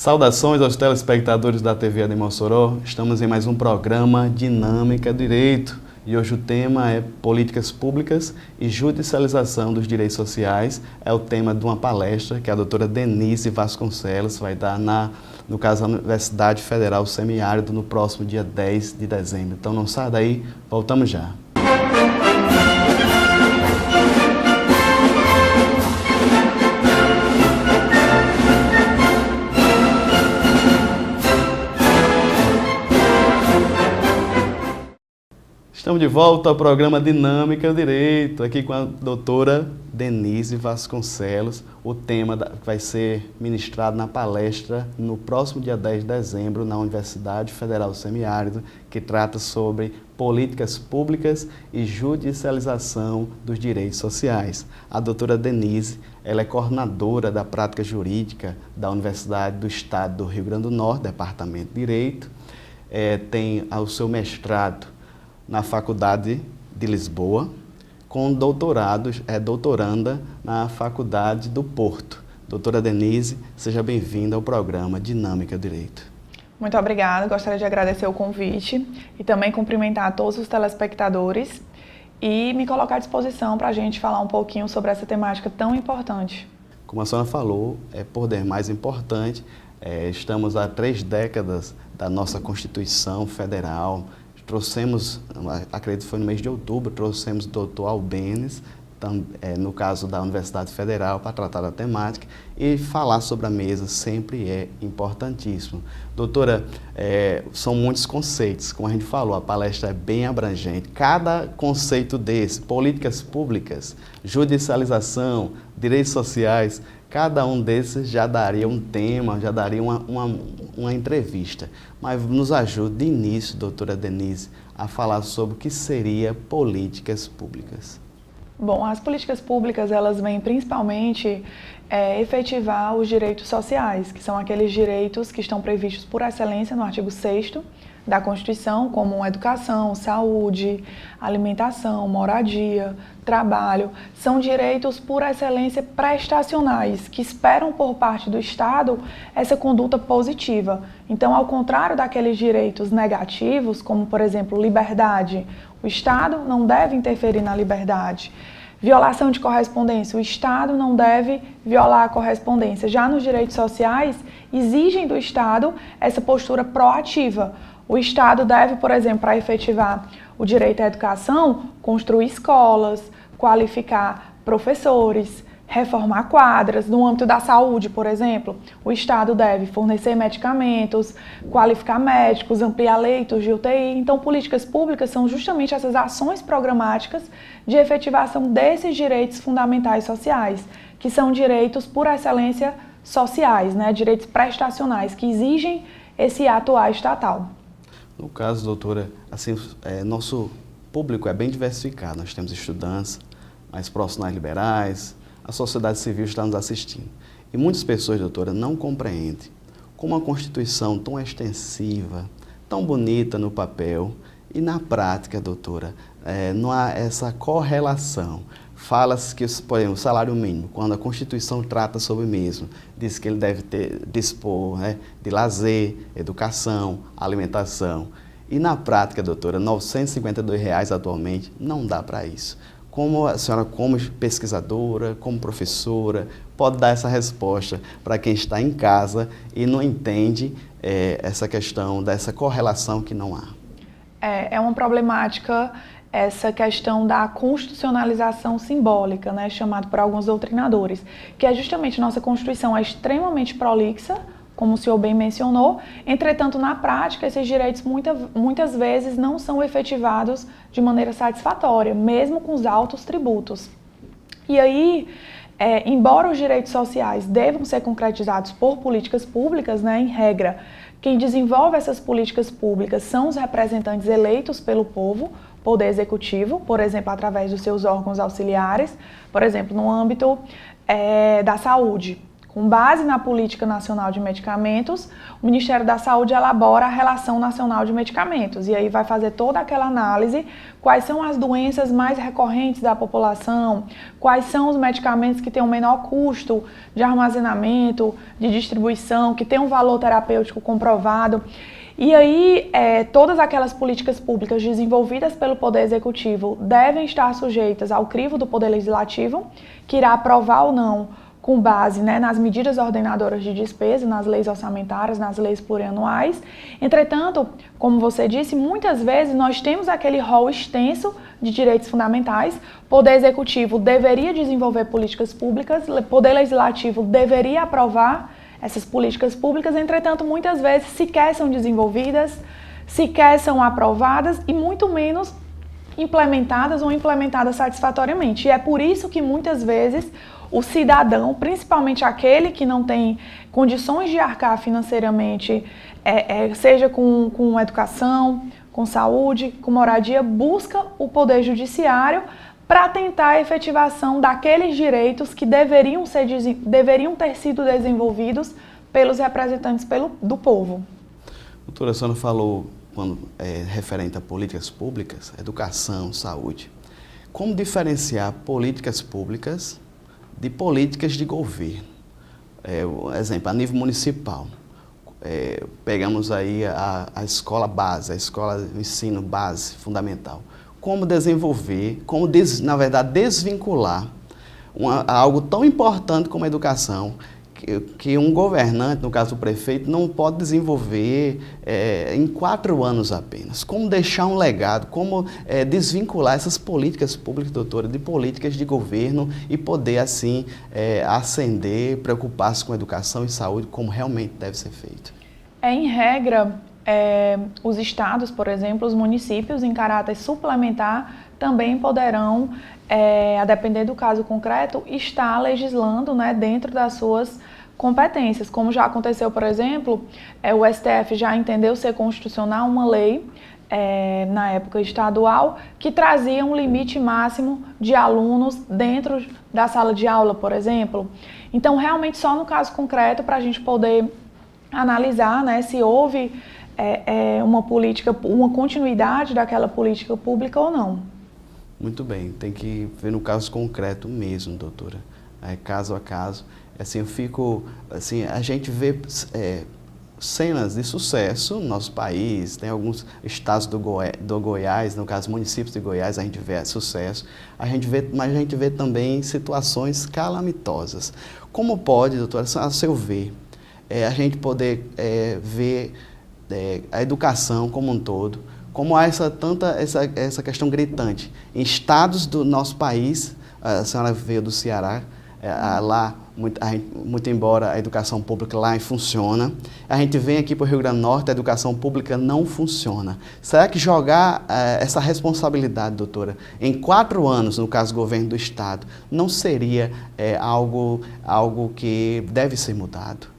Saudações aos telespectadores da TV de Mossoró. Estamos em mais um programa Dinâmica Direito e hoje o tema é Políticas Públicas e Judicialização dos Direitos Sociais. É o tema de uma palestra que a doutora Denise Vasconcelos vai dar no caso da Universidade Federal Semiárido no próximo dia 10 de dezembro. Então não saia daí, voltamos já. Estamos de volta ao programa Dinâmica Direito, aqui com a doutora Denise Vasconcelos. O tema vai ser ministrado na palestra no próximo dia 10 de dezembro na Universidade Federal Semiárido, que trata sobre políticas públicas e judicialização dos direitos sociais. A doutora Denise, ela é coordenadora da prática jurídica da Universidade do Estado do Rio Grande do Norte, Departamento de Direito, tem o seu mestrado na Faculdade de Lisboa, com doutorado, doutoranda na Faculdade do Porto. Doutora Denise, seja bem-vinda ao programa Dinâmica Direito. Muito obrigada, gostaria de agradecer o convite e também cumprimentar todos os telespectadores e me colocar à disposição para a gente falar um pouquinho sobre essa temática tão importante. Como a senhora falou, por demais importante, estamos há 3 décadas da nossa Constituição Federal. Trouxemos, acredito que foi no mês de outubro, trouxemos o doutor Albenes, no caso da Universidade Federal, para tratar da temática, e falar sobre a mesa sempre é importantíssimo. Doutora, são muitos conceitos, como a gente falou, a palestra é bem abrangente. Cada conceito desse, políticas públicas, judicialização, direitos sociais, cada um desses já daria um tema, já daria uma entrevista. Mas nos ajude de início, doutora Denise, a falar sobre o que seria políticas públicas. Bom, as políticas públicas, elas vêm principalmente efetivar os direitos sociais, que são aqueles direitos que estão previstos por excelência no artigo 6º da Constituição, como educação, saúde, alimentação, moradia, trabalho. São direitos por excelência prestacionais, que esperam por parte do Estado essa conduta positiva. Então, ao contrário daqueles direitos negativos, como, por exemplo, liberdade, o Estado não deve interferir na liberdade. Violação de correspondência, o Estado não deve violar a correspondência. Já nos direitos sociais, exigem do Estado essa postura proativa. O Estado deve, por exemplo, para efetivar o direito à educação, construir escolas, qualificar professores, reformar quadras. No âmbito da saúde, por exemplo, o Estado deve fornecer medicamentos, qualificar médicos, ampliar leitos de UTI. Então, políticas públicas são justamente essas ações programáticas de efetivação desses direitos fundamentais sociais, que são direitos por excelência sociais, né? Direitos prestacionais, que exigem esse ato estatal. No caso, doutora, assim, nosso público é bem diversificado. Nós temos estudantes, mais profissionais liberais, a sociedade civil está nos assistindo. E muitas pessoas, doutora, não compreendem como a Constituição tão extensiva, tão bonita no papel e na prática, doutora, não há essa correlação. Fala-se que, por exemplo, o salário mínimo, quando a Constituição trata sobre o mesmo, diz que ele deve dispor de lazer, educação, alimentação. E na prática, doutora, R$ 952 atualmente não dá para isso. Como a senhora, como pesquisadora, como professora, pode dar essa resposta para quem está em casa e não entende essa questão dessa correlação que não há? É uma problemática essa questão da constitucionalização simbólica, né, chamado por alguns doutrinadores, que é justamente nossa Constituição é extremamente prolixa, como o senhor bem mencionou, entretanto, na prática, esses direitos muitas vezes não são efetivados de maneira satisfatória, mesmo com os altos tributos. E aí, embora os direitos sociais devam ser concretizados por políticas públicas, né, em regra, quem desenvolve essas políticas públicas são os representantes eleitos pelo povo, poder executivo, por exemplo, através dos seus órgãos auxiliares, por exemplo, no âmbito da saúde, com base na Política Nacional de Medicamentos, o Ministério da Saúde elabora a Relação Nacional de Medicamentos. E aí vai fazer toda aquela análise, quais são as doenças mais recorrentes da população, quais são os medicamentos que têm o menor custo de armazenamento, de distribuição, que têm um valor terapêutico comprovado. E aí, todas aquelas políticas públicas desenvolvidas pelo Poder Executivo devem estar sujeitas ao crivo do Poder Legislativo, que irá aprovar ou não com base, né, nas medidas ordenadoras de despesa, nas leis orçamentárias, nas leis plurianuais. Entretanto, como você disse, muitas vezes nós temos aquele rol extenso de direitos fundamentais. O Poder Executivo deveria desenvolver políticas públicas, o Poder Legislativo deveria aprovar essas políticas públicas, entretanto, muitas vezes sequer são desenvolvidas, sequer são aprovadas e muito menos implementadas ou implementadas satisfatoriamente. E é por isso que muitas vezes o cidadão, principalmente aquele que não tem condições de arcar financeiramente, seja com educação, com saúde, com moradia, busca o Poder Judiciário para tentar a efetivação daqueles direitos que deveriam ter sido desenvolvidos pelos representantes do povo. Doutora, a senhora falou, quando referente a políticas públicas, educação, saúde. Como diferenciar políticas públicas de políticas de governo? Exemplo, a nível municipal. Pegamos aí a escola base, a escola de ensino base, fundamental. Como desenvolver, na verdade, desvincular algo tão importante como a educação, que um governante, no caso o prefeito, não pode desenvolver em 4 anos apenas. Como deixar um legado, como desvincular essas políticas públicas, doutora, de políticas de governo e poder, assim, ascender, preocupar-se com educação e saúde, como realmente deve ser feito. Em regra, os estados, por exemplo, os municípios, em caráter suplementar, também poderão, a depender do caso concreto, estar legislando, né, dentro das suas competências. Como já aconteceu, por exemplo, o STF já entendeu ser constitucional uma lei, na época estadual, que trazia um limite máximo de alunos dentro da sala de aula, por exemplo. Então, realmente, só no caso concreto, para a gente poder analisar, né, se houve uma continuidade daquela política pública ou não. Muito bem, tem que ver no caso concreto mesmo, doutora, caso a caso. Assim, a gente vê cenas de sucesso no nosso país, tem alguns estados do Goiás, no caso municípios de Goiás, a gente vê sucesso, mas a gente vê também situações calamitosas. Como pode, doutora, a seu ver, a gente poder ver a educação como um todo, como há essa questão gritante em estados do nosso país, a senhora veio do Ceará, lá, muito embora a educação pública lá funciona, a gente vem aqui para o Rio Grande do Norte, a educação pública não funciona. Será que jogar essa responsabilidade, doutora, em 4 anos, no caso do governo do estado, não seria algo que deve ser mudado?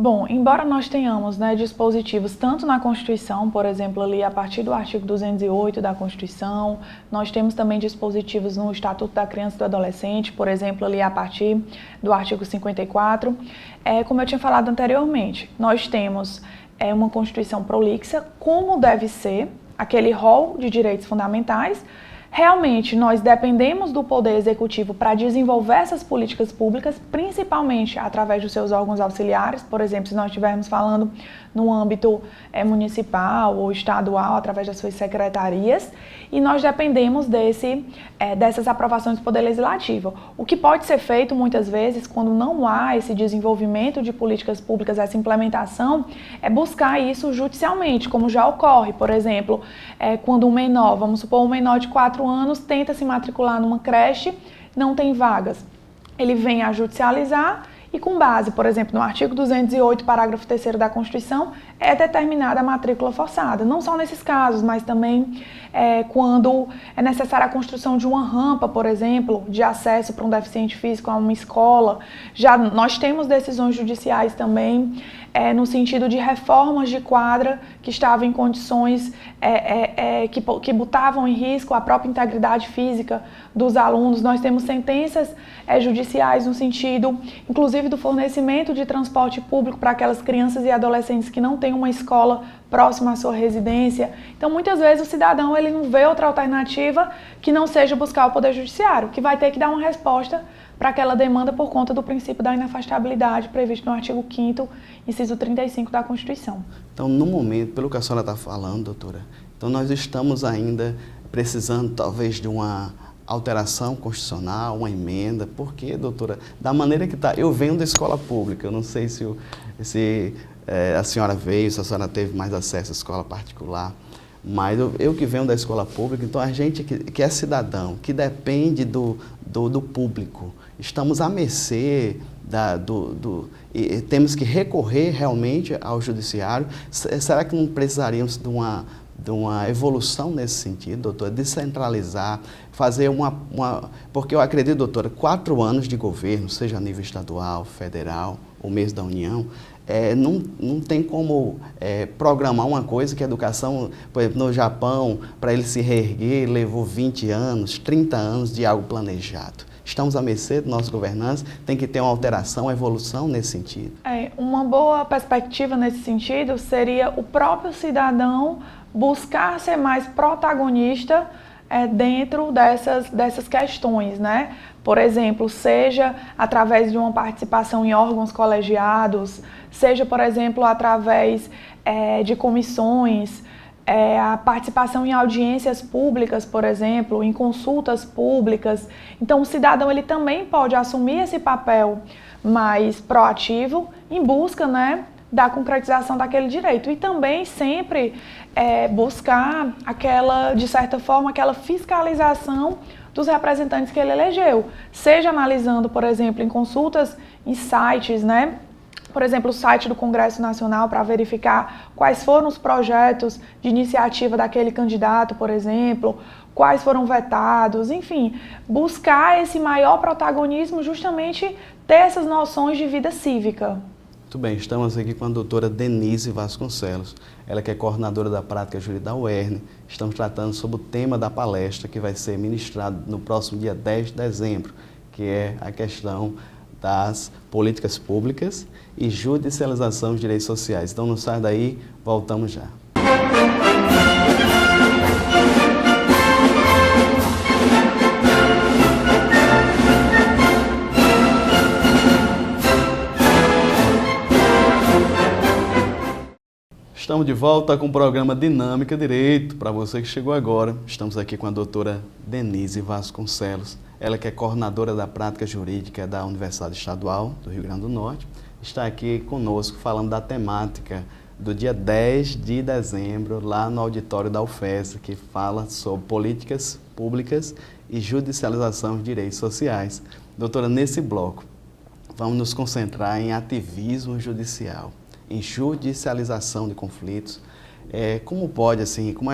Bom, embora nós tenhamos, né, dispositivos tanto na Constituição, por exemplo, ali a partir do artigo 208 da Constituição, nós temos também dispositivos no Estatuto da Criança e do Adolescente, por exemplo, ali a partir do artigo 54. Como eu tinha falado anteriormente, nós temos uma Constituição prolixa, como deve ser aquele rol de direitos fundamentais. Realmente, nós dependemos do Poder Executivo para desenvolver essas políticas públicas, principalmente através dos seus órgãos auxiliares. Por exemplo, se nós estivermos falando no âmbito municipal ou estadual, através das suas secretarias, e nós dependemos dessas aprovações do Poder Legislativo. O que pode ser feito, muitas vezes, quando não há esse desenvolvimento de políticas públicas, essa implementação, é buscar isso judicialmente, como já ocorre. Por exemplo, quando um menor, vamos supor, um menor de 4 anos, tenta se matricular numa creche, não tem vagas. Ele vem a judicializar e, com base, por exemplo, no artigo 208, parágrafo 3º da Constituição, é determinada a matrícula forçada. Não só nesses casos, mas também quando é necessária a construção de uma rampa, por exemplo, de acesso para um deficiente físico a uma escola. Já nós temos decisões judiciais também no sentido de reformas de quadra que estavam em condições que botavam em risco a própria integridade física dos alunos. Nós temos sentenças judiciais no sentido, inclusive, do fornecimento de transporte público para aquelas crianças e adolescentes que não têm uma escola próxima à sua residência. Então, muitas vezes, o cidadão ele não vê outra alternativa que não seja buscar o Poder Judiciário, que vai ter que dar uma resposta para aquela demanda por conta do princípio da inafastabilidade previsto no artigo 5º, inciso 35 da Constituição. Então, no momento, pelo que a senhora está falando, doutora, então nós estamos ainda precisando, talvez, de uma alteração constitucional, uma emenda. Por quê, doutora? Da maneira que está, eu venho da escola pública, eu não sei se a senhora veio, se a senhora teve mais acesso à escola particular, mas eu que venho da escola pública, então a gente que é cidadão, que depende do público, estamos à mercê e temos que recorrer realmente ao judiciário. Será que não precisaríamos de uma evolução nesse sentido, doutora? Descentralizar, fazer porque eu acredito, doutora, 4 anos de governo, seja a nível estadual, federal ou mesmo da União, não tem como programar uma coisa que a educação, por exemplo, no Japão, para ele se reerguer, levou 20 anos, 30 anos de algo planejado. Estamos à mercê dos nossos governantes, tem que ter uma alteração, uma evolução nesse sentido. Uma boa perspectiva nesse sentido seria o próprio cidadão buscar ser mais protagonista dentro dessas questões, né? Por exemplo, seja através de uma participação em órgãos colegiados, seja, por exemplo, através de comissões, a participação em audiências públicas, por exemplo, em consultas públicas. Então, o cidadão ele também pode assumir esse papel mais proativo em busca, né, da concretização daquele direito. E também sempre buscar de certa forma, aquela fiscalização dos representantes que ele elegeu. Seja analisando, por exemplo, em consultas em sites, né? Por exemplo, o site do Congresso Nacional para verificar quais foram os projetos de iniciativa daquele candidato, por exemplo, quais foram vetados, enfim, buscar esse maior protagonismo, justamente ter essas noções de vida cívica. Muito bem, estamos aqui com a doutora Denise Vasconcelos, ela que é coordenadora da prática jurídica da UERN. Estamos tratando sobre o tema da palestra que vai ser ministrado no próximo dia 10 de dezembro, que é a questão das políticas públicas e judicialização dos direitos sociais. Então não sai daí, voltamos já. Estamos de volta com o programa Dinâmica Direito. Para você que chegou agora, estamos aqui com a doutora Denise Vasconcelos. Ela que é coordenadora da prática jurídica da Universidade Estadual do Rio Grande do Norte. Está aqui conosco falando da temática do dia 10 de dezembro, lá no auditório da UFES, que fala sobre políticas públicas e judicialização dos direitos sociais. Doutora, nesse bloco, vamos nos concentrar em ativismo judicial, em judicialização de conflitos. Como pode, assim, como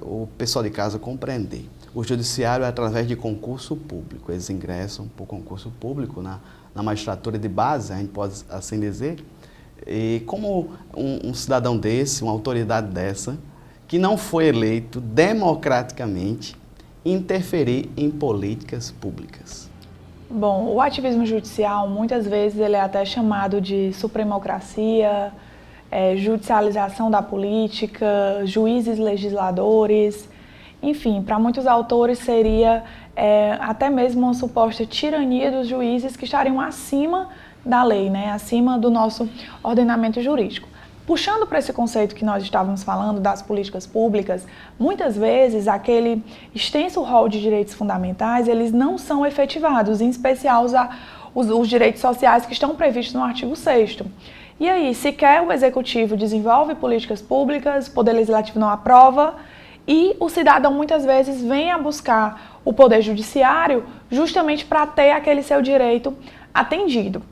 o pessoal de casa compreender? O judiciário é através de concurso público, eles ingressam por concurso público na magistratura de base, a gente pode assim dizer. E como um cidadão desse, uma autoridade dessa, que não foi eleito democraticamente, interferir em políticas públicas? Bom, o ativismo judicial, muitas vezes, ele é até chamado de supremocracia, judicialização da política, juízes legisladores, enfim, para muitos autores seria até mesmo uma suposta tirania dos juízes que estariam acima da lei, né? Acima do nosso ordenamento jurídico. Puxando para esse conceito que nós estávamos falando das políticas públicas, muitas vezes aquele extenso rol de direitos fundamentais, eles não são efetivados, em especial os direitos sociais que estão previstos no artigo 6º. E aí, sequer o Executivo desenvolve políticas públicas, o Poder Legislativo não aprova, e o cidadão muitas vezes vem a buscar o Poder Judiciário justamente para ter aquele seu direito atendido.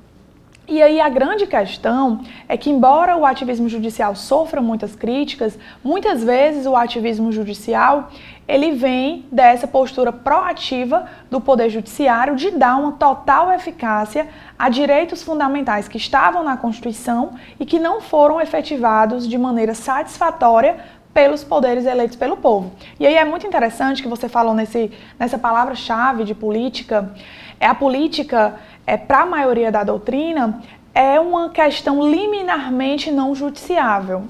E aí a grande questão é que, embora o ativismo judicial sofra muitas críticas, muitas vezes o ativismo judicial ele vem dessa postura proativa do Poder Judiciário de dar uma total eficácia a direitos fundamentais que estavam na Constituição e que não foram efetivados de maneira satisfatória pelos poderes eleitos pelo povo. E aí é muito interessante que você falou nessa palavra-chave de política. A política, para a maioria da doutrina, é uma questão liminarmente não judiciável.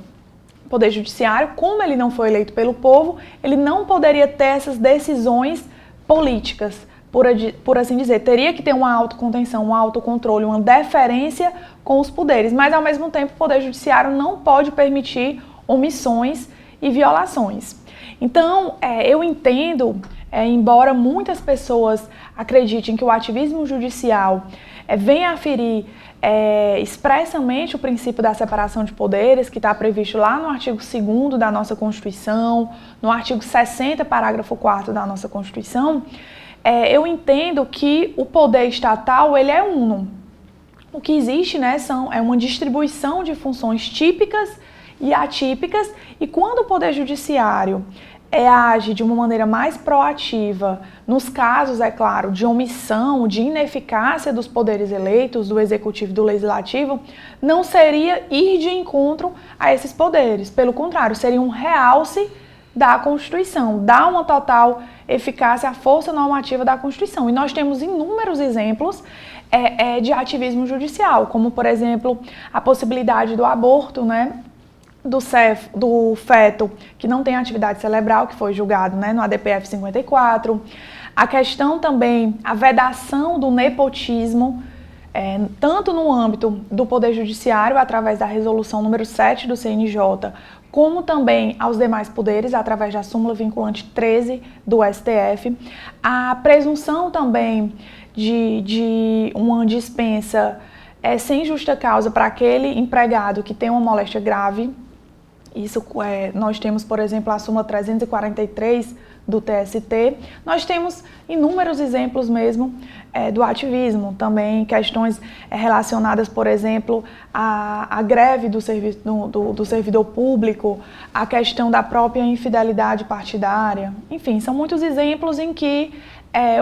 O Poder Judiciário, como ele não foi eleito pelo povo, ele não poderia ter essas decisões políticas, por assim dizer. Teria que ter uma autocontenção, um autocontrole, uma deferência com os poderes, mas ao mesmo tempo o Poder Judiciário não pode permitir omissões e violações. Então, eu entendo, embora muitas pessoas acreditem que o ativismo judicial venha a ferir expressamente o princípio da separação de poderes, que está previsto lá no artigo 2º da nossa Constituição, no artigo 60, parágrafo 4º da nossa Constituição, eu entendo que o poder estatal ele é uno. O que existe, né, é uma distribuição de funções típicas e atípicas, e quando o Poder Judiciário age de uma maneira mais proativa, nos casos, é claro, de omissão, de ineficácia dos poderes eleitos, do Executivo e do Legislativo, não seria ir de encontro a esses poderes. Pelo contrário, seria um realce da Constituição, dar uma total eficácia à força normativa da Constituição. E nós temos inúmeros exemplos de ativismo judicial, como, por exemplo, a possibilidade do aborto, né? Do feto que não tem atividade cerebral, que foi julgado, né, no ADPF 54. A questão também, a vedação do nepotismo, tanto no âmbito do Poder Judiciário, através da resolução número 7 do CNJ, como também aos demais poderes, através da súmula vinculante 13 do STF. A presunção também de uma dispensa sem justa causa para aquele empregado que tem uma moléstia grave. Isso nós temos, por exemplo, a súmula 343 do TST. Nós temos inúmeros exemplos mesmo do ativismo, também questões relacionadas, por exemplo, à greve do servidor público, a questão da própria infidelidade partidária. Enfim, são muitos exemplos em que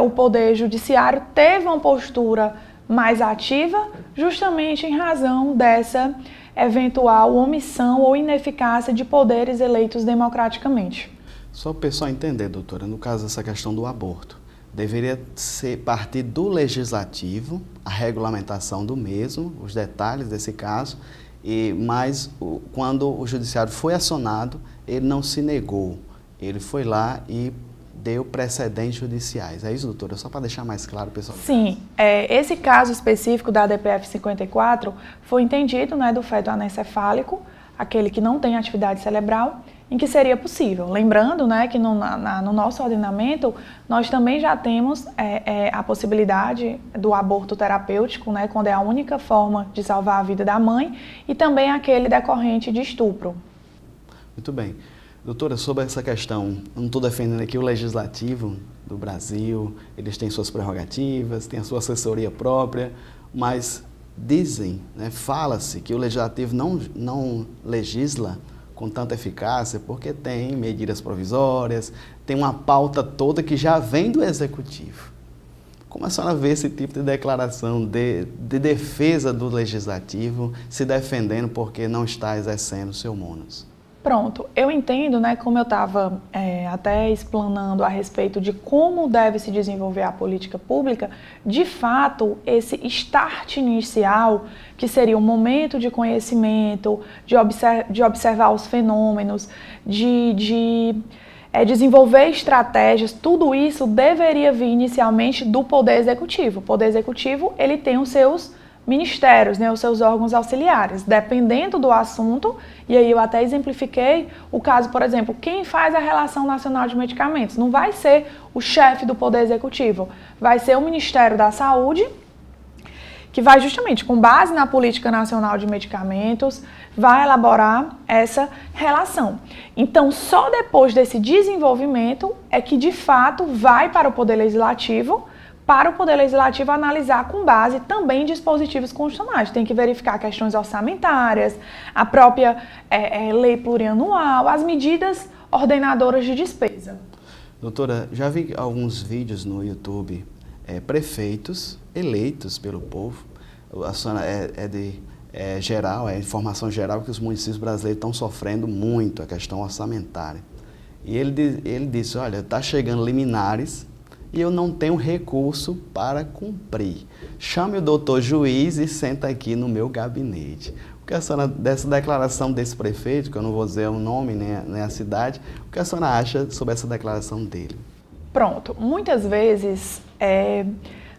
o Poder Judiciário teve uma postura mais ativa, justamente em razão dessa eventual omissão ou ineficácia de poderes eleitos democraticamente. Só para o pessoal entender, doutora, no caso dessa questão do aborto, deveria partir do legislativo, a regulamentação do mesmo, os detalhes desse caso, mas quando o judiciário foi acionado, ele não se negou, ele foi lá e deu precedentes judiciais. É isso, doutora? Só para deixar mais claro, pessoal. Sim. Esse caso específico da ADPF 54 foi entendido, né, do feto anencefálico, aquele que não tem atividade cerebral, em que seria possível. Lembrando, né, que no nosso ordenamento, nós também já temos a possibilidade do aborto terapêutico, né, quando é a única forma de salvar a vida da mãe, e também aquele decorrente de estupro. Muito bem. Doutora, sobre essa questão, não estou defendendo aqui o Legislativo do Brasil, eles têm suas prerrogativas, têm a sua assessoria própria, mas dizem, né, fala-se que o Legislativo não legisla com tanta eficácia porque tem medidas provisórias, tem uma pauta toda que já vem do Executivo. Como a senhora vê esse tipo de declaração de defesa do Legislativo se defendendo porque não está exercendo o seu munus? Pronto, eu entendo, né, como eu estava até explanando a respeito de como deve se desenvolver a política pública, de fato, esse start inicial, que seria um momento de conhecimento, de observar os fenômenos, de desenvolver estratégias, tudo isso deveria vir inicialmente do Poder Executivo. O Poder Executivo, ele tem os seus ministérios, né, os seus órgãos auxiliares, dependendo do assunto, e aí eu até exemplifiquei o caso, por exemplo, quem faz a Relação Nacional de Medicamentos não vai ser o chefe do Poder Executivo, vai ser o Ministério da Saúde, que vai justamente, com base na Política Nacional de Medicamentos, vai elaborar essa relação. Então, só depois desse desenvolvimento é que, de fato, vai para o Poder Legislativo para o Poder Legislativo analisar com base também em dispositivos constitucionais. Tem que verificar questões orçamentárias, a própria lei plurianual, as medidas ordenadoras de despesa. Doutora, já vi alguns vídeos no YouTube, prefeitos eleitos pelo povo, a senhora geral, informação geral que os municípios brasileiros estão sofrendo muito a questão orçamentária. E ele disse, olha, está chegando liminares e eu não tenho recurso para cumprir. Chame o doutor juiz e senta aqui no meu gabinete. O que a senhora, dessa declaração desse prefeito, que eu não vou dizer o nome nem a cidade, o que a senhora acha sobre essa declaração dele? Pronto, muitas vezes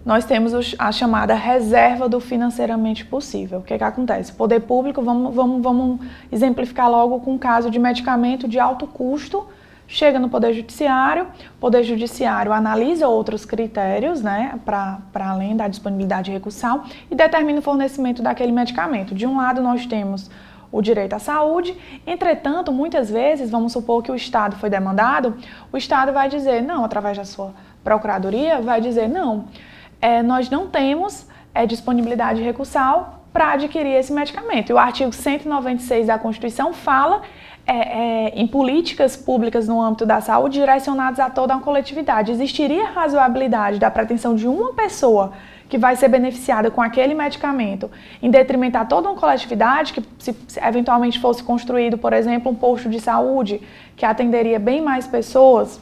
nós temos a chamada reserva do financeiramente possível. O que acontece? O poder público, vamos exemplificar logo com um caso de medicamento de alto custo, chega no Poder Judiciário, o Poder Judiciário analisa outros critérios, né, para além da disponibilidade recursal e determina o fornecimento daquele medicamento. De um lado, nós temos o direito à saúde, entretanto, muitas vezes, vamos supor que o Estado foi demandado, o Estado vai dizer, não, através da sua procuradoria, vai dizer, não, nós não temos disponibilidade recursal para adquirir esse medicamento. E o artigo 196 da Constituição fala em políticas públicas no âmbito da saúde direcionadas a toda uma coletividade. Existiria razoabilidade da pretensão de uma pessoa que vai ser beneficiada com aquele medicamento em detrimento a toda uma coletividade, que se eventualmente fosse construído, por exemplo, um posto de saúde que atenderia bem mais pessoas?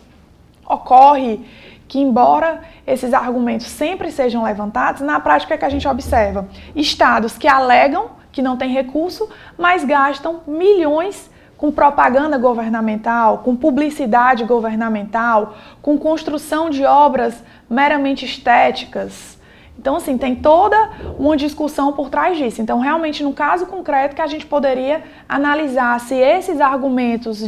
Ocorre que, embora esses argumentos sempre sejam levantados, na prática é que a gente observa estados que alegam que não têm recurso, mas gastam milhões com propaganda governamental, com publicidade governamental, com construção de obras meramente estéticas. Então, assim, tem toda uma discussão por trás disso. Então, realmente, no caso concreto que a gente poderia analisar se esses argumentos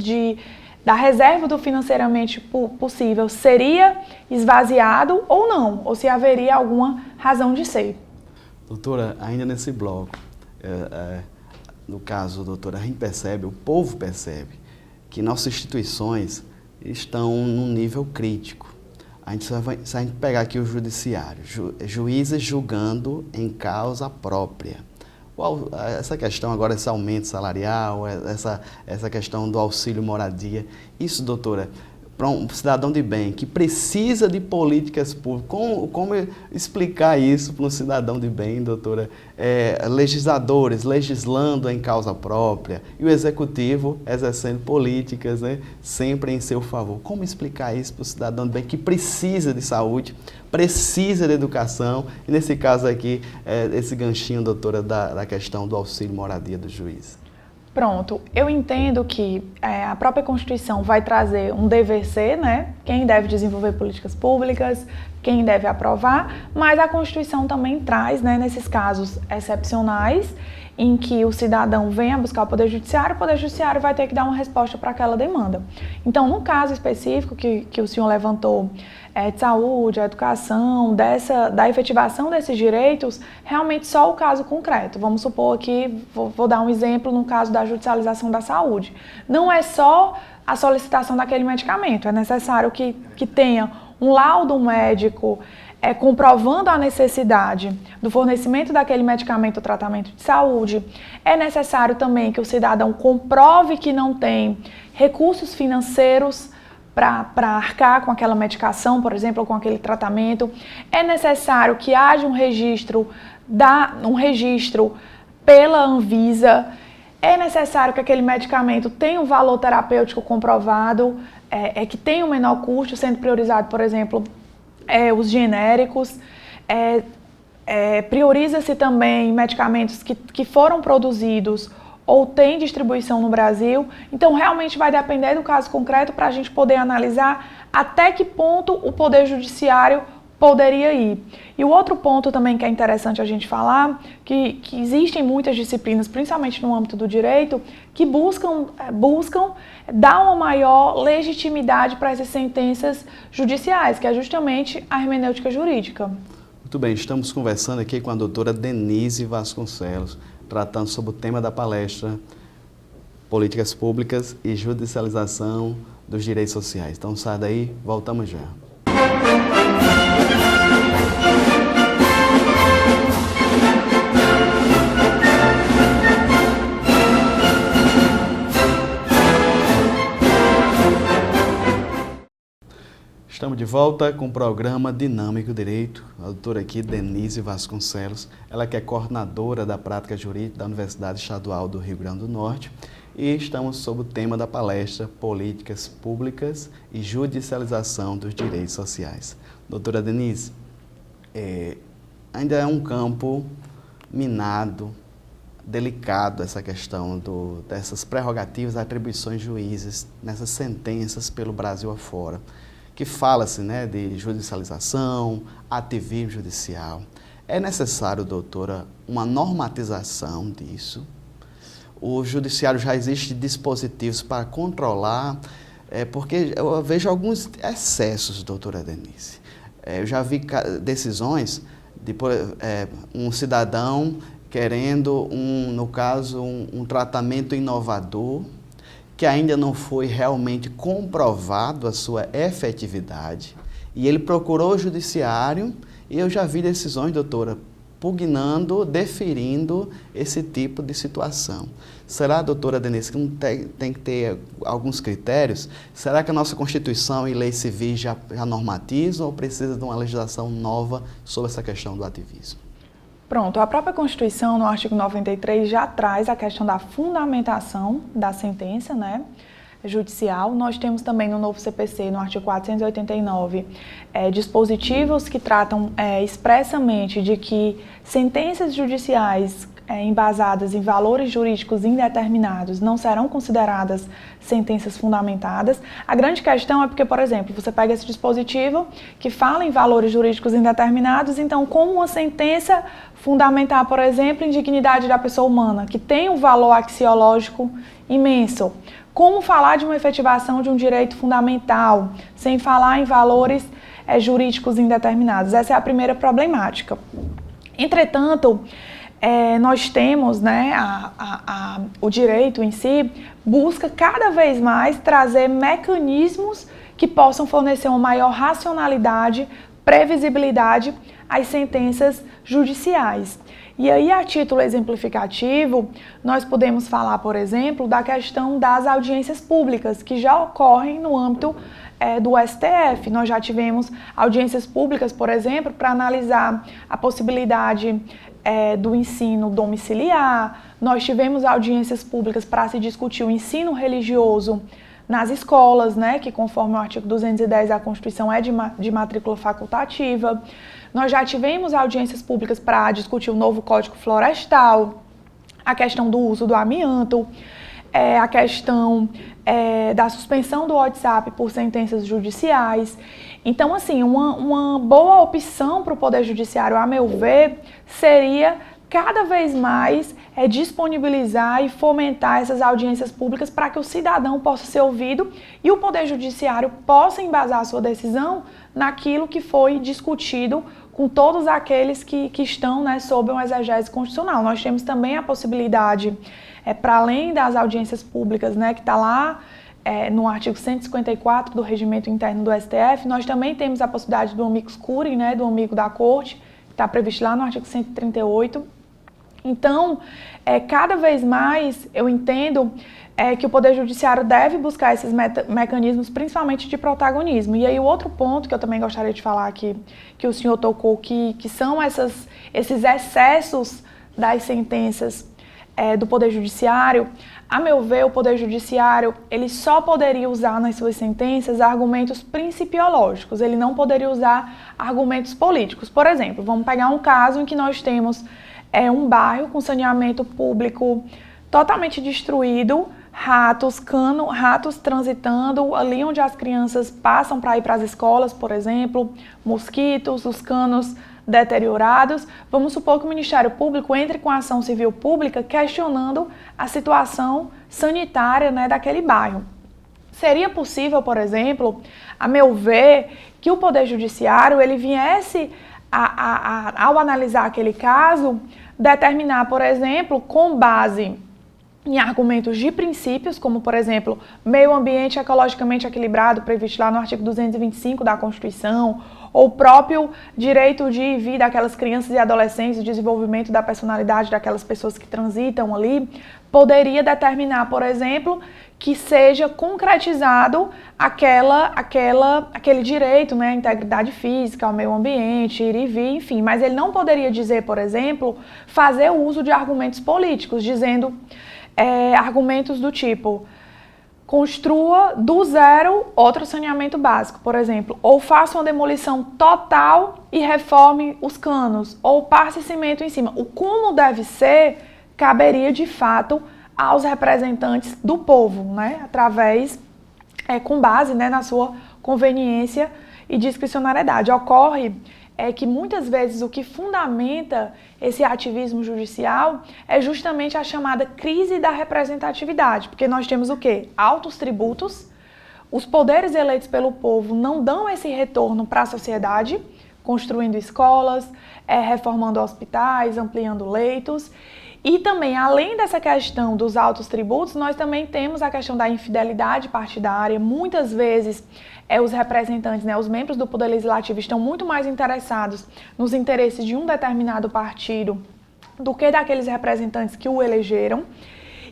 da reserva do financeiramente possível seria esvaziado ou não, ou se haveria alguma razão de ser. Doutora, ainda nesse bloco, no caso, doutora, a gente percebe, o povo percebe que nossas instituições estão num nível crítico. Se a gente pegar aqui o judiciário, juízes julgando em causa própria. Essa questão agora, esse aumento salarial, essa questão do auxílio moradia, isso, doutora, para um cidadão de bem que precisa de políticas públicas, como explicar isso para um cidadão de bem, doutora? Legisladores legislando em causa própria e o executivo exercendo políticas, né, sempre em seu favor. Como explicar isso para o cidadão de bem que precisa de saúde, precisa de educação e, nesse caso aqui, esse ganchinho, doutora, da questão do auxílio moradia do juiz? Pronto, eu entendo que a própria Constituição vai trazer um dever ser, né? Quem deve desenvolver políticas públicas, quem deve aprovar, mas a Constituição também traz, né, nesses casos excepcionais, em que o cidadão venha buscar o Poder Judiciário vai ter que dar uma resposta para aquela demanda. Então, no caso específico que o senhor levantou, de saúde, a educação, da efetivação desses direitos, realmente só o caso concreto. Vamos supor aqui, vou dar um exemplo no caso da judicialização da saúde. Não é só a solicitação daquele medicamento, é necessário que tenha um laudo médico comprovando a necessidade do fornecimento daquele medicamento ou tratamento de saúde. É necessário também que o cidadão comprove que não tem recursos financeiros para arcar com aquela medicação, por exemplo, ou com aquele tratamento. É necessário que haja um registro pela Anvisa. É necessário que aquele medicamento tenha um valor terapêutico comprovado, que tenha um menor custo, sendo priorizado, por exemplo, os genéricos. Prioriza-se também medicamentos que foram produzidos ou têm distribuição no Brasil. Então, realmente vai depender do caso concreto para a gente poder analisar até que ponto o Poder Judiciário poderia ir. E o outro ponto também que é interessante a gente falar, que existem muitas disciplinas, principalmente no âmbito do direito, que buscam dar uma maior legitimidade para essas sentenças judiciais, que é justamente a hermenêutica jurídica. Muito bem, estamos conversando aqui com a doutora Denise Vasconcelos, tratando sobre o tema da palestra Políticas Públicas e Judicialização dos Direitos Sociais. Então sai daí, voltamos já. Estamos de volta com o programa Dinâmico Direito. A doutora aqui, Denise Vasconcelos, ela que é coordenadora da prática jurídica da Universidade Estadual do Rio Grande do Norte. E estamos sob o tema da palestra Políticas Públicas e Judicialização dos Direitos Sociais. Doutora Denise, ainda é um campo minado, delicado essa questão dessas prerrogativas, atribuições de juízes nessas sentenças pelo Brasil afora, que fala-se, né, de judicialização, ativismo judicial. É necessário, doutora, uma normatização disso? O judiciário já existe dispositivos para controlar, porque eu vejo alguns excessos, doutora Denise. Eu já vi decisões de um cidadão querendo, no caso, um tratamento inovador, que ainda não foi realmente comprovado a sua efetividade, e ele procurou o judiciário, e eu já vi decisões, doutora, pugnando, deferindo esse tipo de situação. Será, doutora Denise, que não tem que ter alguns critérios? Será que a nossa Constituição e leis civis já normatizam ou precisa de uma legislação nova sobre essa questão do ativismo? Pronto, a própria Constituição, no artigo 93, já traz a questão da fundamentação da sentença, né, judicial. Nós temos também no novo CPC, no artigo 489, dispositivos que tratam expressamente de que sentenças judiciais embasadas em valores jurídicos indeterminados não serão consideradas sentenças fundamentadas. A grande questão é porque, por exemplo, você pega esse dispositivo que fala em valores jurídicos indeterminados, então como uma sentença fundamentar, por exemplo, a indignidade da pessoa humana, que tem um valor axiológico imenso? Como falar de uma efetivação de um direito fundamental, sem falar em valores jurídicos indeterminados? Essa é a primeira problemática. Entretanto, nós temos, né, o direito em si busca cada vez mais trazer mecanismos que possam fornecer uma maior racionalidade, previsibilidade às sentenças judiciais. E aí, a título exemplificativo, nós podemos falar, por exemplo, da questão das audiências públicas, que já ocorrem no âmbito do STF. Nós já tivemos audiências públicas, por exemplo, para analisar a possibilidade do ensino domiciliar. Nós tivemos audiências públicas para se discutir o ensino religioso nas escolas, né, que conforme o artigo 210 da Constituição é de matrícula facultativa. Nós já tivemos audiências públicas para discutir o novo Código Florestal, a questão do uso do amianto, a questão da suspensão do WhatsApp por sentenças judiciais. Então, assim, uma boa opção para o Poder Judiciário, a meu ver, seria cada vez mais disponibilizar e fomentar essas audiências públicas para que o cidadão possa ser ouvido e o Poder Judiciário possa embasar a sua decisão naquilo que foi discutido com todos aqueles que estão, né, sob uma exegese constitucional. Nós temos também a possibilidade, para além das audiências públicas, né, que está lá no artigo 154 do Regimento Interno do STF, nós também temos a possibilidade do amicus curiae, né, do amigo da corte, que está previsto lá no artigo 138. Então, cada vez mais eu entendo que o Poder Judiciário deve buscar esses mecanismos, principalmente de protagonismo. E aí o outro ponto que eu também gostaria de falar aqui, que o senhor tocou, que são esses excessos das sentenças do Poder Judiciário. A meu ver, o Poder Judiciário ele só poderia usar nas suas sentenças argumentos principiológicos, ele não poderia usar argumentos políticos. Por exemplo, vamos pegar um caso em que nós temos um bairro com saneamento público totalmente destruído, ratos transitando ali onde as crianças passam para ir para as escolas, por exemplo, mosquitos, os canos deteriorados. Vamos supor que o Ministério Público entre com a ação civil pública questionando a situação sanitária, né, daquele bairro. Seria possível, por exemplo, a meu ver, que o Poder Judiciário ele viesse ao analisar aquele caso, determinar, por exemplo, com base em argumentos de princípios, como, por exemplo, meio ambiente ecologicamente equilibrado, previsto lá no artigo 225 da Constituição, ou o próprio direito de vida daquelas crianças e adolescentes, o desenvolvimento da personalidade daquelas pessoas que transitam ali, poderia determinar, por exemplo, que seja concretizado aquele direito, né, à integridade física, ao meio ambiente, ir e vir, enfim. Mas ele não poderia dizer, por exemplo, fazer uso de argumentos políticos, dizendo argumentos do tipo: construa do zero outro saneamento básico, por exemplo, ou faça uma demolição total e reforme os canos, ou passe cimento em cima. O como deve ser caberia de fato aos representantes do povo, né? Através, com base, né, na sua conveniência e discricionariedade. Ocorre que muitas vezes o que fundamenta esse ativismo judicial é justamente a chamada crise da representatividade, porque nós temos o quê? Altos tributos, os poderes eleitos pelo povo não dão esse retorno para a sociedade, construindo escolas, reformando hospitais, ampliando leitos. E também, além dessa questão dos altos tributos, nós também temos a questão da infidelidade partidária. Muitas vezes, os representantes, né, os membros do Poder Legislativo estão muito mais interessados nos interesses de um determinado partido do que daqueles representantes que o elegeram.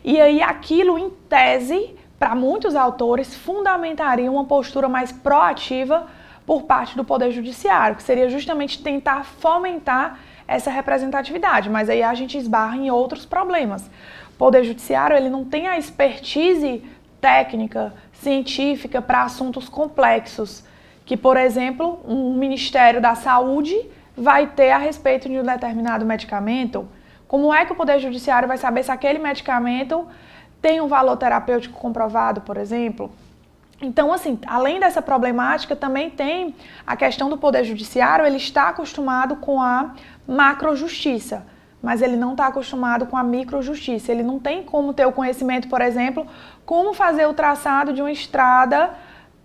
E aí, aquilo, em tese, para muitos autores, fundamentaria uma postura mais proativa por parte do Poder Judiciário, que seria justamente tentar fomentar essa representatividade, mas aí a gente esbarra em outros problemas. O Poder Judiciário, ele não tem a expertise técnica, científica para assuntos complexos, que, por exemplo, um Ministério da Saúde vai ter a respeito de um determinado medicamento. Como é que o Poder Judiciário vai saber se aquele medicamento tem um valor terapêutico comprovado, por exemplo? Então, assim, além dessa problemática, também tem a questão do Poder Judiciário. Ele está acostumado com a macrojustiça, mas ele não está acostumado com a microjustiça. Ele não tem como ter o conhecimento, por exemplo, como fazer o traçado de uma estrada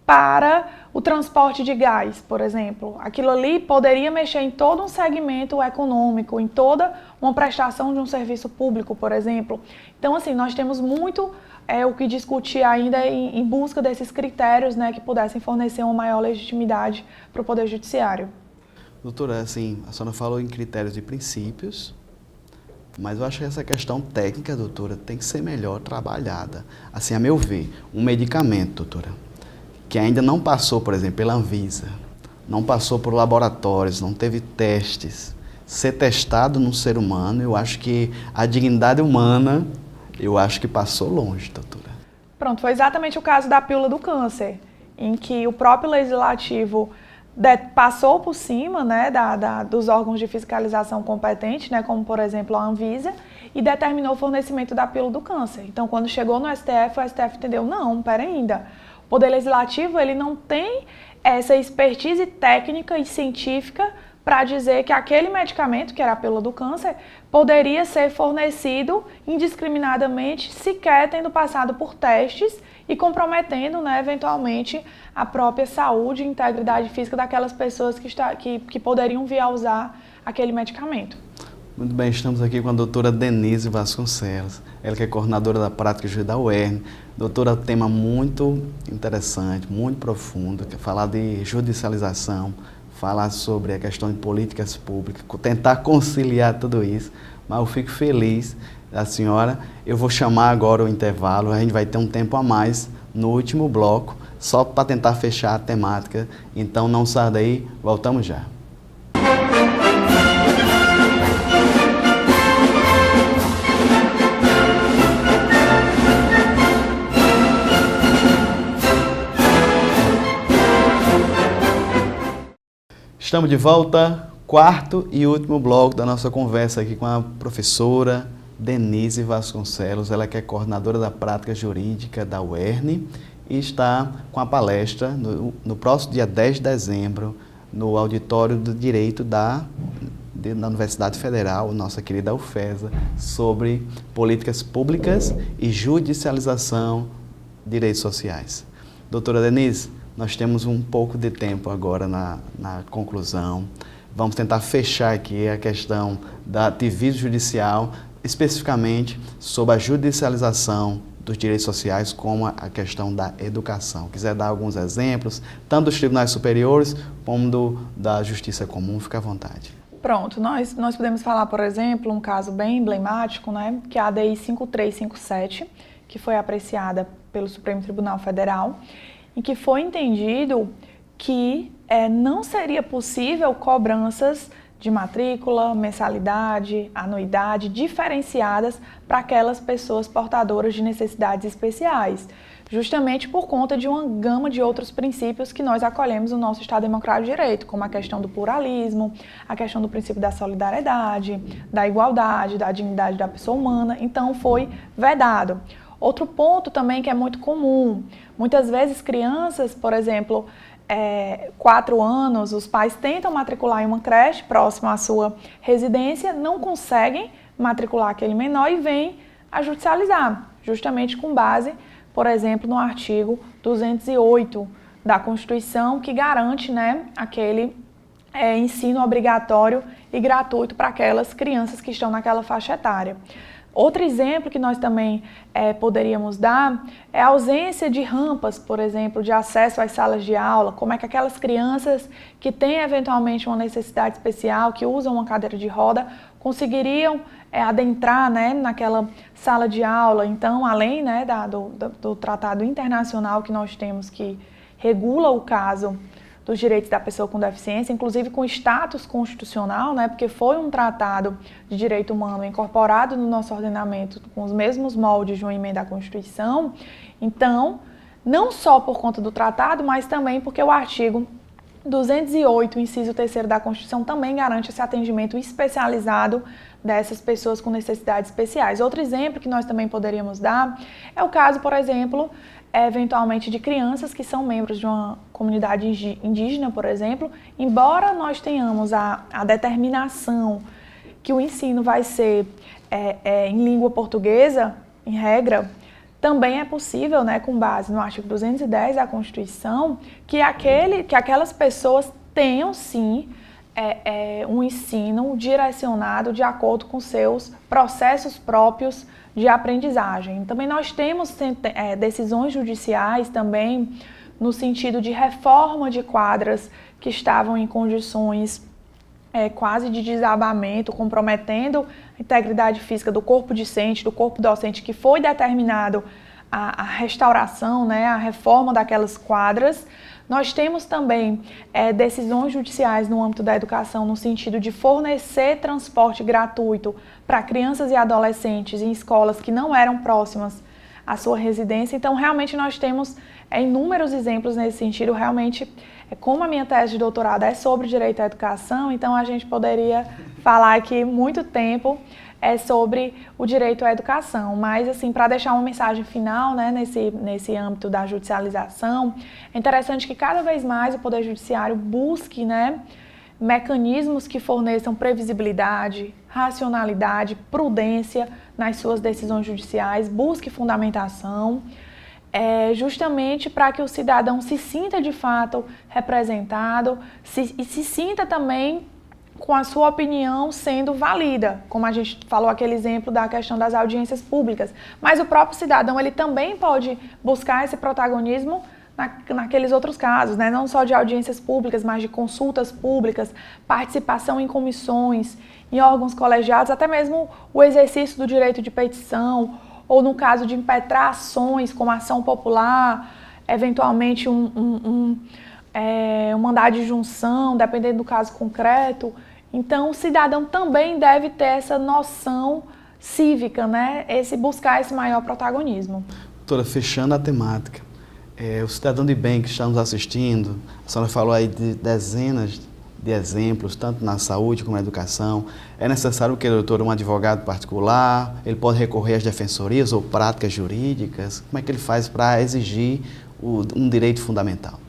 para o transporte de gás, por exemplo. Aquilo ali poderia mexer em todo um segmento econômico, em toda uma prestação de um serviço público, por exemplo. Então, assim, nós temos muito o que discutir ainda em busca desses critérios, né, que pudessem fornecer uma maior legitimidade para o Poder Judiciário. Doutora, assim, a senhora falou em critérios e princípios, mas eu acho que essa questão técnica, doutora, tem que ser melhor trabalhada. Assim, a meu ver, um medicamento, doutora, que ainda não passou, por exemplo, pela Anvisa, não passou por laboratórios, não teve testes, ser testado num ser humano, eu acho que a dignidade humana, eu acho que passou longe, doutora. Pronto, foi exatamente o caso da pílula do câncer, em que o próprio legislativo passou por cima, né, dos órgãos de fiscalização competentes, né, como, por exemplo, a Anvisa, e determinou o fornecimento da pílula do câncer. Então, quando chegou no STF, o STF entendeu, não, pera ainda, o Poder Legislativo ele não tem essa expertise técnica e científica para dizer que aquele medicamento, que era a pílula do câncer, poderia ser fornecido indiscriminadamente, sequer tendo passado por testes e comprometendo, né, eventualmente, a própria saúde e integridade física daquelas pessoas que poderiam vir a usar aquele medicamento. Muito bem, estamos aqui com a doutora Denise Vasconcelos, ela que é coordenadora da prática jurídica da UERN. Doutora, tema muito interessante, muito profundo, que é falar de judicialização, falar sobre a questão de políticas públicas, tentar conciliar tudo isso, mas eu fico feliz da senhora. Eu vou chamar agora o intervalo, a gente vai ter um tempo a mais no último bloco, só para tentar fechar a temática, então não saia daí, voltamos já. Estamos de volta, quarto e último bloco da nossa conversa aqui com a professora Denise Vasconcelos, ela que é coordenadora da prática jurídica da UERN e está com a palestra no próximo dia 10 de dezembro no auditório do Direito da Universidade Federal, nossa querida UFESA, sobre políticas públicas e judicialização de direitos sociais. Doutora Denise, nós temos um pouco de tempo agora na conclusão. Vamos tentar fechar aqui a questão do ativismo judicial, especificamente sobre a judicialização dos direitos sociais, como a questão da educação. Quiser dar alguns exemplos, tanto dos tribunais superiores como da justiça comum, fica à vontade. Pronto, nós podemos falar, por exemplo, um caso bem emblemático, né, que é a ADI 5357, que foi apreciada pelo Supremo Tribunal Federal, em que foi entendido que não seria possível cobranças de matrícula, mensalidade, anuidade diferenciadas para aquelas pessoas portadoras de necessidades especiais, justamente por conta de uma gama de outros princípios que nós acolhemos no nosso Estado Democrático de Direito, como a questão do pluralismo, a questão do princípio da solidariedade, da igualdade, da dignidade da pessoa humana. Então foi vedado. Outro ponto também que é muito comum, muitas vezes crianças, por exemplo, 4 anos, os pais tentam matricular em uma creche próxima à sua residência, não conseguem matricular aquele menor e vêm a judicializar, justamente com base, por exemplo, no artigo 208 da Constituição, que garante, né, aquele ensino obrigatório e gratuito para aquelas crianças que estão naquela faixa etária. Outro exemplo que nós também poderíamos dar é a ausência de rampas, por exemplo, de acesso às salas de aula, como é que aquelas crianças que têm eventualmente uma necessidade especial, que usam uma cadeira de roda, conseguiriam adentrar, né, naquela sala de aula. Então, além, né, do tratado internacional que nós temos que regula o caso dos direitos da pessoa com deficiência, inclusive com status constitucional, né, porque foi um tratado de direito humano incorporado no nosso ordenamento com os mesmos moldes de uma emenda à Constituição. Então, não só por conta do tratado, mas também porque o artigo 208, inciso 3º da Constituição, também garante esse atendimento especializado dessas pessoas com necessidades especiais. Outro exemplo que nós também poderíamos dar é o caso, por exemplo, eventualmente de crianças que são membros de uma comunidade indígena, por exemplo, embora nós tenhamos a determinação que o ensino vai ser em língua portuguesa, em regra, também é possível, né, com base no artigo 210 da Constituição, que aquelas pessoas tenham, sim, um ensino direcionado de acordo com seus processos próprios de aprendizagem. Também nós temos decisões judiciais também no sentido de reforma de quadras que estavam em condições quase de desabamento, comprometendo a integridade física do corpo discente, do corpo docente, que foi determinado a restauração, né, a reforma daquelas quadras. Nós temos também decisões judiciais no âmbito da educação no sentido de fornecer transporte gratuito para crianças e adolescentes em escolas que não eram próximas à sua residência. Então, realmente, nós temos inúmeros exemplos nesse sentido. Realmente, como a minha tese de doutorado é sobre direito à educação, então a gente poderia falar aqui muito tempo sobre o direito à educação, mas assim, para deixar uma mensagem final, né, nesse âmbito da judicialização, é interessante que cada vez mais o Poder Judiciário busque, né, mecanismos que forneçam previsibilidade, racionalidade, prudência nas suas decisões judiciais, busque fundamentação, justamente para que o cidadão se sinta de fato representado e se sinta também com a sua opinião sendo válida, como a gente falou aquele exemplo da questão das audiências públicas. Mas o próprio cidadão, ele também pode buscar esse protagonismo naqueles outros casos, né? Não só de audiências públicas, mas de consultas públicas, participação em comissões, em órgãos colegiados, até mesmo o exercício do direito de petição, ou no caso de impetrar ações como ação popular, eventualmente um mandado de junção, dependendo do caso concreto. Então, o cidadão também deve ter essa noção cívica, né? Buscar esse maior protagonismo. Doutora, fechando a temática, o cidadão de bem que está nos assistindo, a senhora falou aí de dezenas de exemplos, tanto na saúde como na educação. É necessário que, doutor, um advogado particular, ele pode recorrer às defensorias ou práticas jurídicas? Como é que ele faz para exigir um direito fundamental?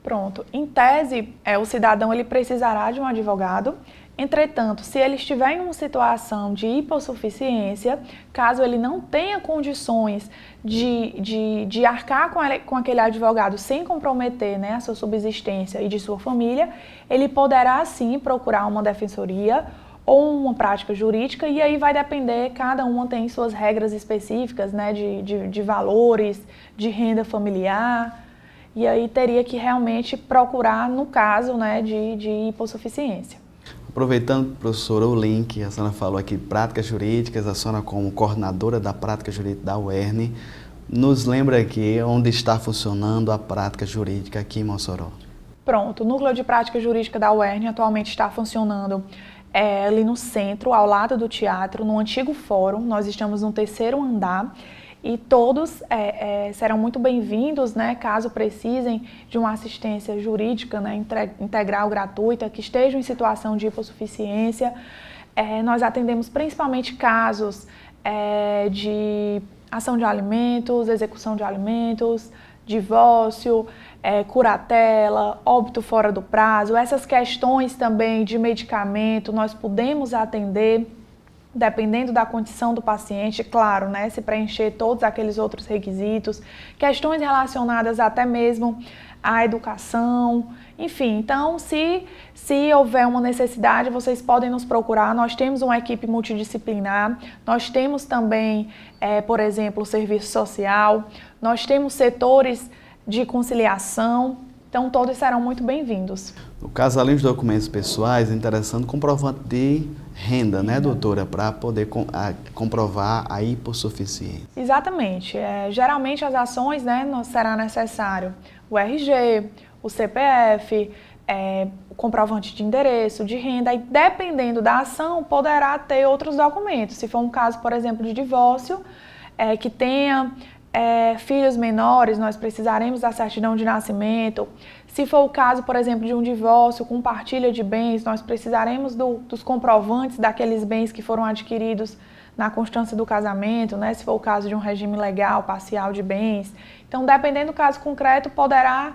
Pronto. Em tese, o cidadão ele precisará de um advogado. Entretanto, se ele estiver em uma situação de hipossuficiência, caso ele não tenha condições de arcar com aquele advogado sem comprometer, né, a sua subsistência e de sua família, ele poderá sim procurar uma defensoria ou uma prática jurídica, e aí vai depender, cada uma tem suas regras específicas, né, de valores, de renda familiar, e aí teria que realmente procurar no caso, né, de hipossuficiência. Aproveitando, professora, o link, a senhora falou aqui práticas jurídicas, a senhora como coordenadora da prática jurídica da UERN, nos lembra aqui onde está funcionando a prática jurídica aqui em Mossoró. Pronto, o Núcleo de Prática Jurídica da UERN atualmente está funcionando ali no centro, ao lado do teatro, no antigo fórum. Nós estamos no 3º andar e todos serão muito bem-vindos, né, caso precisem de uma assistência jurídica, né, integral, gratuita, que estejam em situação de hipossuficiência. Nós atendemos principalmente casos de ação de alimentos, execução de alimentos, divórcio, curatela, óbito fora do prazo, essas questões também de medicamento, nós podemos atender, dependendo da condição do paciente, claro, né, se preencher todos aqueles outros requisitos, questões relacionadas até mesmo à educação, enfim. Então, se houver uma necessidade, vocês podem nos procurar. Nós temos uma equipe multidisciplinar, nós temos também, por exemplo, o serviço social, nós temos setores de conciliação, então todos serão muito bem-vindos. No caso, além dos documentos pessoais, é interessante comprovante de renda, né, doutora, para poder comprovar a hipossuficiência. Exatamente. Geralmente as ações, né, será necessário o RG, o CPF, o comprovante de endereço, de renda, e dependendo da ação, poderá ter outros documentos. Se for um caso, por exemplo, de divórcio, que tenha filhos menores, nós precisaremos da certidão de nascimento. Se for o caso, por exemplo, de um divórcio com partilha de bens, nós precisaremos dos comprovantes daqueles bens que foram adquiridos na constância do casamento, né? Se for o caso de um regime legal, parcial de bens. Então, dependendo do caso concreto, poderá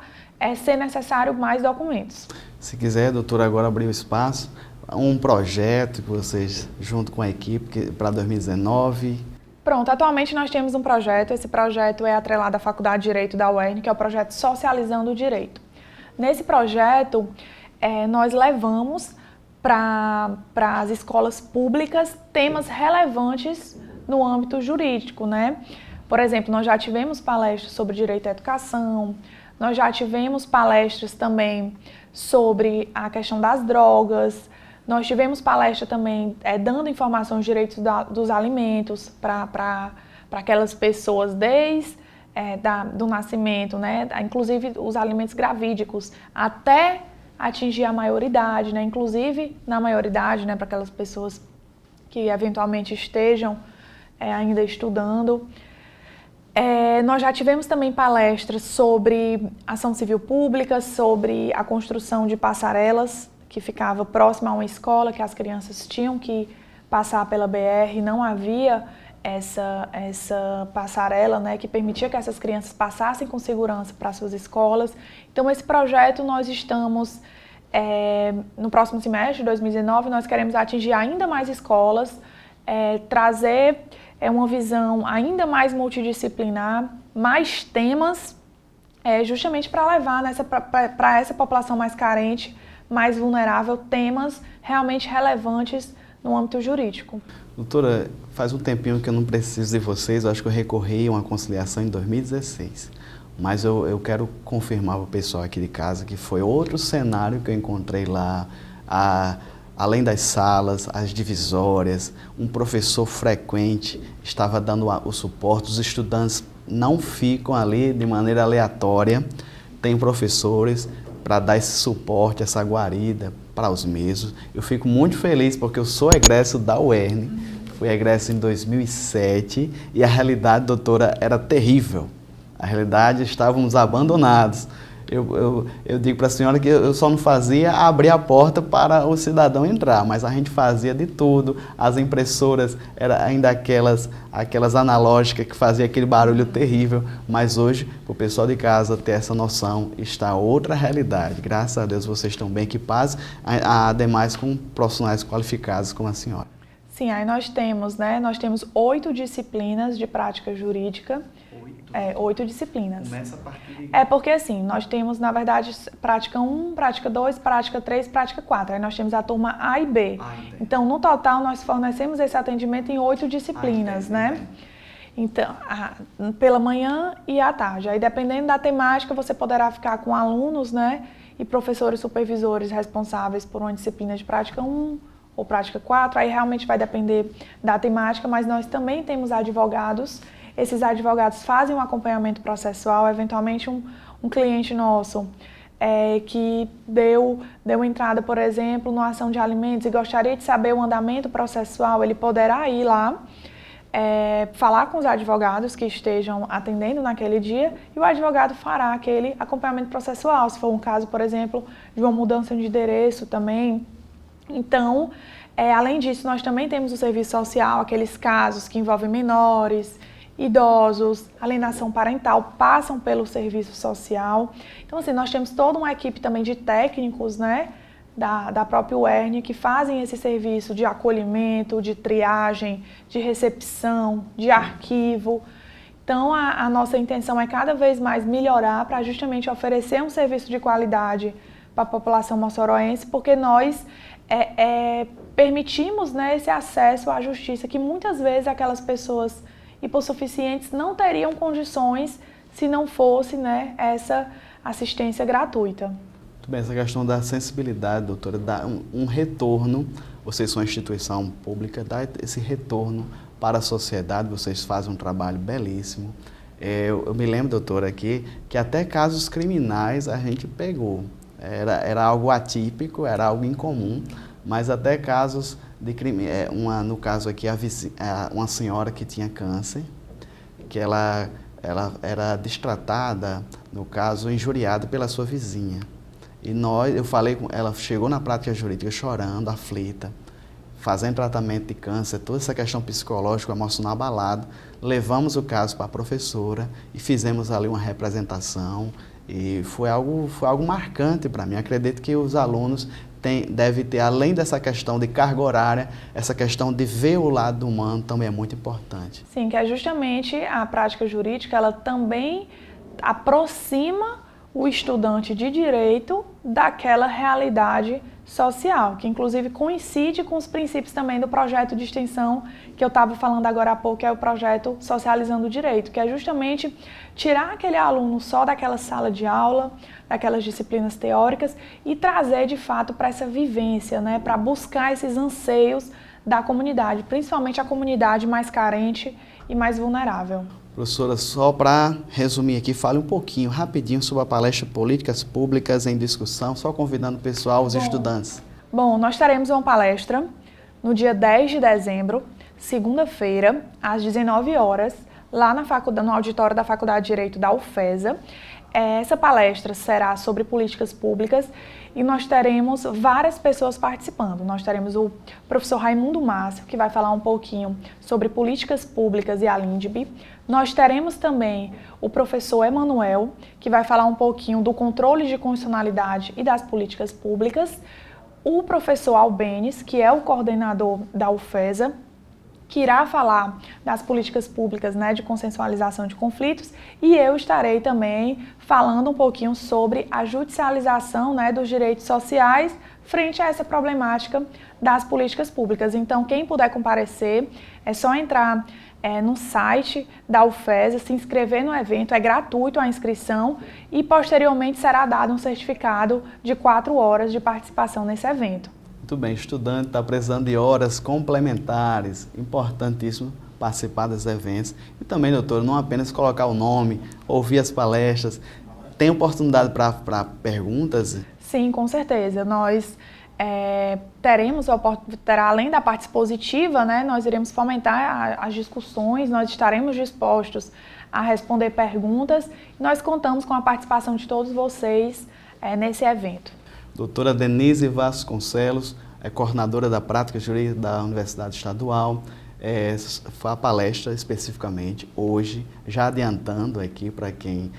ser necessário mais documentos. Se quiser, doutora, agora abrir o espaço, um projeto que vocês, junto com a equipe, para 2019... Pronto, atualmente nós temos um projeto, esse projeto é atrelado à Faculdade de Direito da UERN, que é o projeto Socializando o Direito. Nesse projeto, nós levamos para as escolas públicas temas relevantes no âmbito jurídico, né? Por exemplo, nós já tivemos palestras sobre direito à educação, nós já tivemos palestras também sobre a questão das drogas, nós tivemos palestra também dando informação dos direitos dos alimentos para aquelas pessoas desde do nascimento, né? Inclusive os alimentos gravídicos, até atingir a maioridade, né? Inclusive na maioridade, né? Para aquelas pessoas que eventualmente estejam ainda estudando. Nós já tivemos também palestras sobre ação civil pública, sobre a construção de passarelas que ficava próxima a uma escola, que as crianças tinham que passar pela BR, não havia essa passarela, né, que permitia que essas crianças passassem com segurança para suas escolas. Então, esse projeto nós estamos, no próximo semestre de 2019, nós queremos atingir ainda mais escolas, trazer uma visão ainda mais multidisciplinar, mais temas, justamente para levar para essa população mais carente, mais vulnerável, temas realmente relevantes no âmbito jurídico. Doutora, faz um tempinho que eu não preciso de vocês, eu acho que eu recorri a uma conciliação em 2016, mas eu quero confirmar para o pessoal aqui de casa que foi outro cenário que eu encontrei lá, além das salas, as divisórias, um professor frequente estava dando o suporte, os estudantes não ficam ali de maneira aleatória, tem professores para dar esse suporte, essa guarida para os mesmos. Eu fico muito feliz porque eu sou egresso da UERN, fui egresso em 2007 e a realidade, doutora, era terrível. A realidade, estávamos abandonados. Eu digo para a senhora que eu só não fazia abrir a porta para o cidadão entrar, mas a gente fazia de tudo. As impressoras eram ainda aquelas analógicas que faziam aquele barulho terrível, mas hoje, para o pessoal de casa ter essa noção, está outra realidade. Graças a Deus vocês estão bem equipados, ademais com profissionais qualificados como a senhora. Sim, aí nós temos 8 disciplinas de prática jurídica. 8 disciplinas. Começa a partir de... Porque assim, nós temos, na verdade, prática 1, prática 2, prática 3, prática 4. Aí nós temos a turma A e B. Então, no total, nós fornecemos esse atendimento em 8 disciplinas, né? Então, pela manhã e à tarde. Aí, dependendo da temática, você poderá ficar com alunos, né? E professores supervisores responsáveis por uma disciplina de prática 1 ou prática 4. Aí, realmente vai depender da temática, mas nós também temos advogados esses advogados fazem um acompanhamento processual, eventualmente um cliente nosso que deu entrada, por exemplo, numa ação de alimentos e gostaria de saber o andamento processual, ele poderá ir lá, falar com os advogados que estejam atendendo naquele dia e o advogado fará aquele acompanhamento processual, se for um caso, por exemplo, de uma mudança de endereço também. Então, além disso, nós também temos o serviço social, aqueles casos que envolvem menores, idosos, alienação parental, passam pelo serviço social. Então, assim, nós temos toda uma equipe também de técnicos, né, da própria UERN, que fazem esse serviço de acolhimento, de triagem, de recepção, de arquivo. Então, a nossa intenção é cada vez mais melhorar para justamente oferecer um serviço de qualidade para a população moçoroense, porque nós permitimos, né, esse acesso à justiça que muitas vezes aquelas pessoas hipossuficientes não teriam condições se não fosse, né, essa assistência gratuita. Muito bem, essa questão da sensibilidade, doutora, dá um retorno, vocês são uma instituição pública, dá esse retorno para a sociedade, vocês fazem um trabalho belíssimo. Eu me lembro, doutora, aqui, que até casos criminais a gente pegou. Era algo atípico, era algo incomum, mas até casos de crime. No caso aqui, uma senhora que tinha câncer, que ela era destratada, no caso, injuriada pela sua vizinha. E eu falei com ela, chegou na prática jurídica chorando, aflita, fazendo tratamento de câncer, toda essa questão psicológica, emocional abalada. Levamos o caso para a professora e fizemos ali uma representação. E foi algo marcante para mim. Acredito que os alunos devem ter, além dessa questão de carga horária, essa questão de ver o lado humano também é muito importante. Sim, que é justamente a prática jurídica, ela também aproxima o estudante de direito daquela realidade social, que inclusive coincide com os princípios também do projeto de extensão que eu estava falando agora há pouco, que é o projeto Socializando o Direito, que é justamente tirar aquele aluno só daquela sala de aula, daquelas disciplinas teóricas e trazer de fato para essa vivência, né, para buscar esses anseios da comunidade, principalmente a comunidade mais carente e mais vulnerável. Professora, só para resumir aqui, fale um pouquinho, rapidinho, sobre a palestra Políticas Públicas em Discussão, só convidando o pessoal, os estudantes. Bom, nós teremos uma palestra no dia 10 de dezembro, segunda-feira, às 19 horas, lá no auditório da Faculdade de Direito da UFESA. Essa palestra será sobre políticas públicas e nós teremos várias pessoas participando. Nós teremos o professor Raimundo Márcio, que vai falar um pouquinho sobre políticas públicas e a LINDB. Nós teremos também o professor Emanuel, que vai falar um pouquinho do controle de constitucionalidade e das políticas públicas. O professor Albenes, que é o coordenador da UFESA, que irá falar das políticas públicas, né, de consensualização de conflitos, e eu estarei também falando um pouquinho sobre a judicialização, né, dos direitos sociais frente a essa problemática das políticas públicas. Então, quem puder comparecer, é só entrar no site da UFESA, se inscrever no evento, é gratuito a inscrição e posteriormente será dado um certificado de 4 horas de participação nesse evento. Muito bem, estudante está precisando de horas complementares, importantíssimo participar dos eventos. E também, doutor, não apenas colocar o nome, ouvir as palestras, tem oportunidade para perguntas? Sim, com certeza. Nós terá, além da parte expositiva, né, nós iremos fomentar as discussões, nós estaremos dispostos a responder perguntas e nós contamos com a participação de todos vocês nesse evento. Doutora Denise Vasconcelos, coordenadora da Prática Jurídica da Universidade Estadual, foi a palestra especificamente hoje, já adiantando aqui para quem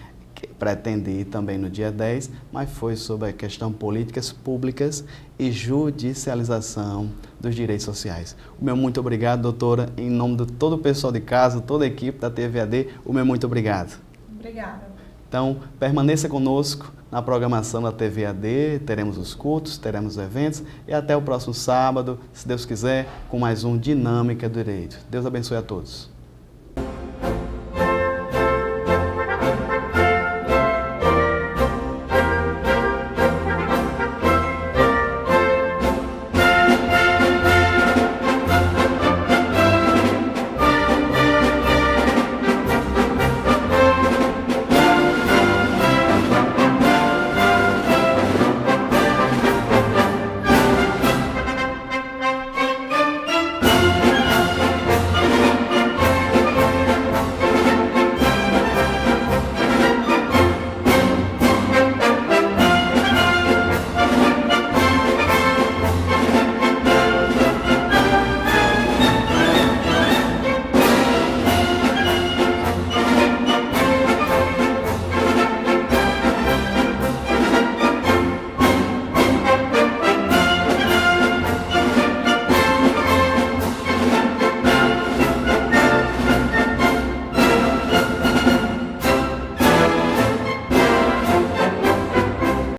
pretende ir também no dia 10, mas foi sobre a questão políticas públicas e judicialização dos direitos sociais. O meu muito obrigado, doutora, em nome de todo o pessoal de casa, toda a equipe da TVAD, o meu muito obrigado. Obrigada. Então, permaneça conosco na programação da TVAD, teremos os cultos, teremos os eventos e até o próximo sábado, se Deus quiser, com mais um Dinâmica do Direito. Deus abençoe a todos.